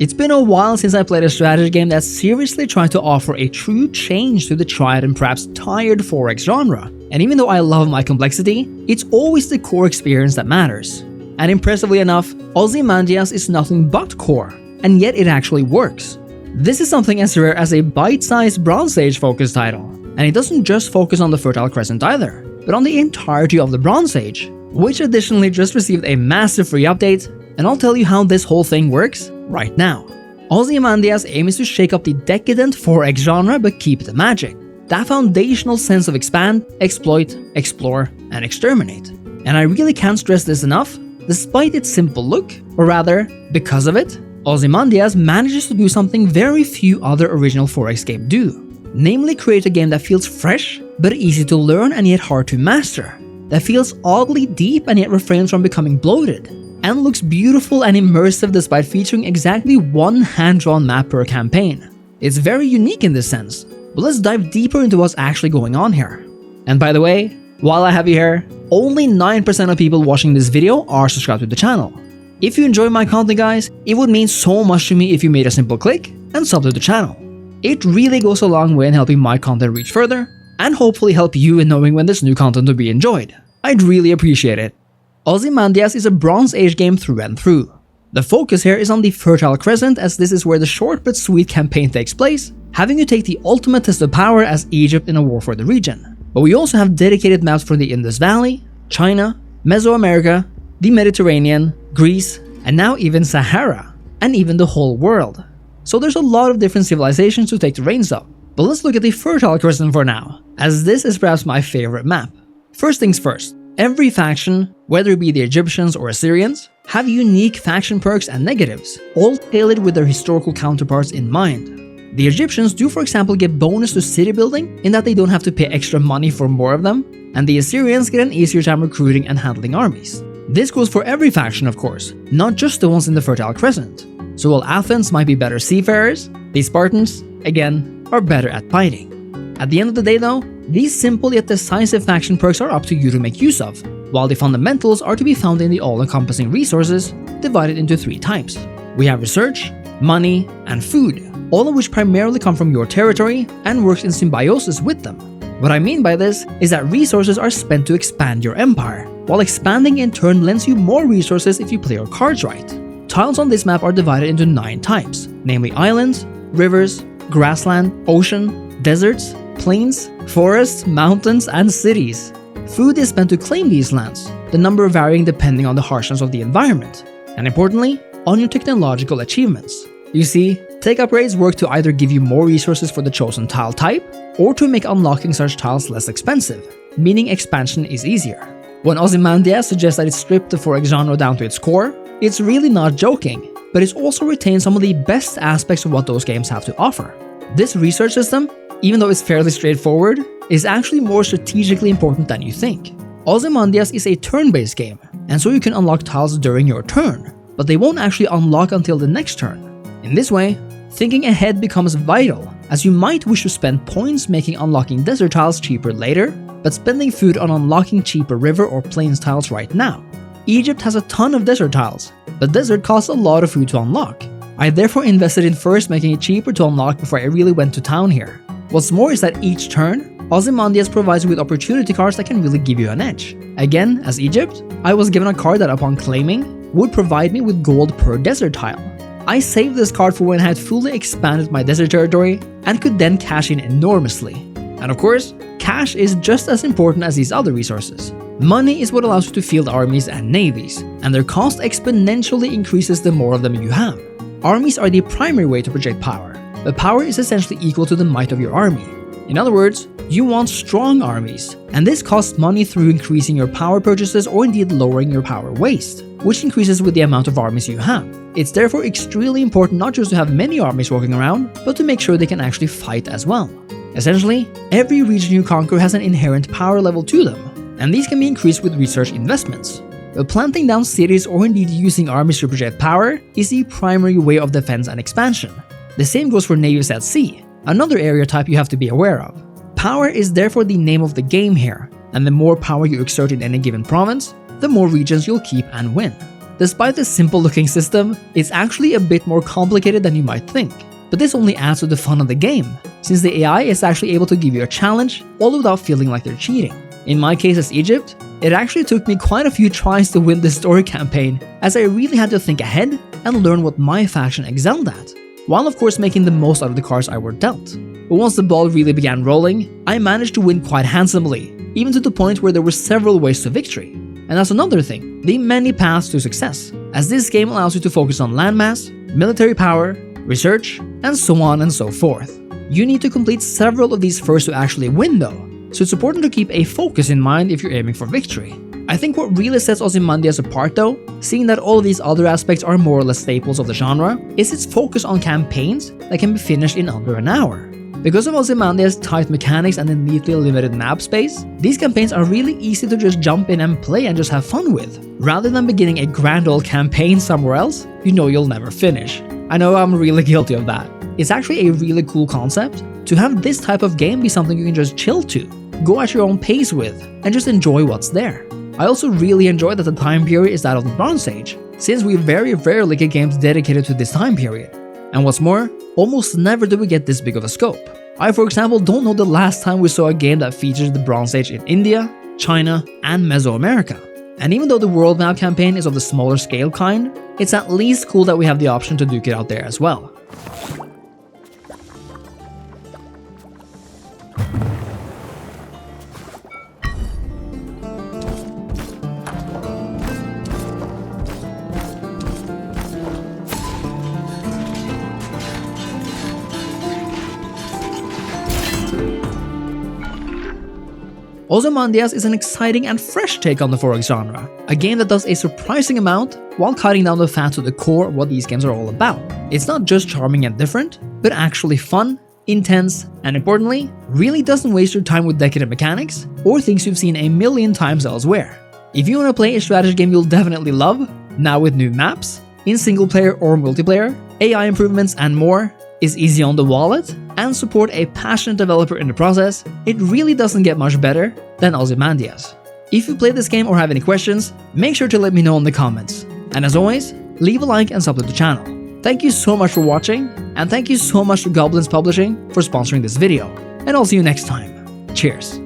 It's been a while since I played a strategy game that seriously tried to offer a true change to the tried and perhaps tired 4X genre. And even though I love my complexity, it's always the core experience that matters. And impressively enough, Ozymandias is nothing but core, and yet it actually works. This is something as rare as a bite-sized Bronze Age focused title, and it doesn't just focus on the Fertile Crescent either, but on the entirety of the Bronze Age, which additionally just received a massive free update, and I'll tell you how this whole thing works right now. Ozymandias' aim is to shake up the decadent 4X genre but keep the magic, that foundational sense of expand, exploit, explore, and exterminate. And I really can't stress this enough. Despite its simple look, or rather, because of it, Ozymandias manages to do something very few other original 4X games do. Namely create a game that feels fresh, but easy to learn and yet hard to master. That feels oddly deep and yet refrains from becoming bloated. And looks beautiful and immersive despite featuring exactly one hand-drawn map per campaign. It's very unique in this sense, but let's dive deeper into what's actually going on here. And by the way, while I have you here, only 9% of people watching this video are subscribed to the channel. If you enjoy my content guys, it would mean so much to me if you made a simple click and sub to the channel. It really goes a long way in helping my content reach further, and hopefully help you in knowing when this new content will be enjoyed. I'd really appreciate it. Ozymandias is a Bronze Age game through and through. The focus here is on the Fertile Crescent, as this is where the short but sweet campaign takes place, having you take the ultimate test of power as Egypt in a war for the region. But we also have dedicated maps for the Indus Valley, China, Mesoamerica, the Mediterranean, Greece, and now even Sahara, and even the whole world. So there's a lot of different civilizations to take the reins of. But let's look at the Fertile Crescent for now, as this is perhaps my favorite map. First things first, every faction, whether it be the Egyptians or Assyrians, have unique faction perks and negatives, all tailored with their historical counterparts in mind. The Egyptians do for example get bonus to city building in that they don't have to pay extra money for more of them, and the Assyrians get an easier time recruiting and handling armies. This goes for every faction of course, not just the ones in the Fertile Crescent. So while Athens might be better seafarers, the Spartans, again, are better at fighting. At the end of the day though, these simple yet decisive faction perks are up to you to make use of, while the fundamentals are to be found in the all-encompassing resources, divided into 3 types. We have research, money, and food, all of which primarily come from your territory and works in symbiosis with them. What I mean by this is that resources are spent to expand your empire, while expanding in turn lends you more resources if you play your cards right. Tiles on this map are divided into 9 types, namely islands, rivers, grassland, ocean, deserts, plains, forests, mountains, and cities. Food is spent to claim these lands, the number varying depending on the harshness of the environment, and importantly, on your technological achievements. You see, tech upgrades work to either give you more resources for the chosen tile type, or to make unlocking such tiles less expensive, meaning expansion is easier. When Ozymandias suggests that it stripped the 4X genre down to its core, it's really not joking, but it's also retained some of the best aspects of what those games have to offer. This research system, even though it's fairly straightforward, is actually more strategically important than you think. Ozymandias is a turn-based game, and so you can unlock tiles during your turn, but they won't actually unlock until the next turn. In this way, thinking ahead becomes vital, as you might wish to spend points making unlocking desert tiles cheaper later, but spending food on unlocking cheaper river or plains tiles right now. Egypt has a ton of desert tiles, but desert costs a lot of food to unlock. I therefore invested in first making it cheaper to unlock before I really went to town here. What's more is that each turn, Ozymandias provides you with opportunity cards that can really give you an edge. Again, as Egypt, I was given a card that upon claiming, would provide me with gold per desert tile. I saved this card for when I had fully expanded my desert territory and could then cash in enormously. And of course, cash is just as important as these other resources. Money is what allows you to field armies and navies, and their cost exponentially increases the more of them you have. Armies are the primary way to project power, but power is essentially equal to the might of your army. In other words, you want strong armies, and this costs money through increasing your power purchases or indeed lowering your power waste, which increases with the amount of armies you have. It's therefore extremely important not just to have many armies walking around, but to make sure they can actually fight as well. Essentially, every region you conquer has an inherent power level to them, and these can be increased with research investments. But planting down cities or indeed using armies to project power is the primary way of defense and expansion. The same goes for navies at sea, another area type you have to be aware of. Power is therefore the name of the game here, and the more power you exert in any given province, the more regions you'll keep and win. Despite the simple looking system, it's actually a bit more complicated than you might think. But this only adds to the fun of the game, since the AI is actually able to give you a challenge all without feeling like they're cheating. In my case as Egypt, it actually took me quite a few tries to win this story campaign, as I really had to think ahead and learn what my faction excelled at, while of course making the most out of the cards I were dealt. But once the ball really began rolling, I managed to win quite handsomely, even to the point where there were several ways to victory. And that's another thing, the many paths to success, as this game allows you to focus on landmass, military power, research, and so on and so forth. You need to complete several of these first to actually win though, so it's important to keep a focus in mind if you're aiming for victory. I think what really sets Ozymandias apart though, seeing that all of these other aspects are more or less staples of the genre, is its focus on campaigns that can be finished in under an hour. Because of Ozymandias' tight mechanics and the neatly limited map space, these campaigns are really easy to just jump in and play and just have fun with, rather than beginning a grand old campaign somewhere else you know you'll never finish. I know I'm really guilty of that. It's actually a really cool concept to have this type of game be something you can just chill to, go at your own pace with, and just enjoy what's there. I also really enjoy that the time period is that of the Bronze Age, since we very rarely get games dedicated to this time period. And what's more, almost never do we get this big of a scope. I, for example, don't know the last time we saw a game that features the Bronze Age in India, China, and Mesoamerica. And even though the world map campaign is of the smaller scale kind, it's at least cool that we have the option to duke it out there as well. Ozymandias is an exciting and fresh take on the 4X genre, a game that does a surprising amount while cutting down the fat to the core of what these games are all about. It's not just charming and different, but actually fun, intense, and importantly, really doesn't waste your time with decadent mechanics or things you've seen a million times elsewhere. If you want to play a strategy game you'll definitely love, now with new maps, in single player or multiplayer, AI improvements and more, is easy on the wallet, and support a passionate developer in the process, it really doesn't get much better than Ozymandias. If you played this game or have any questions, make sure to let me know in the comments. And as always, leave a like and sub to the channel. Thank you so much for watching, and thank you so much to Goblins Publishing for sponsoring this video. And I'll see you next time. Cheers.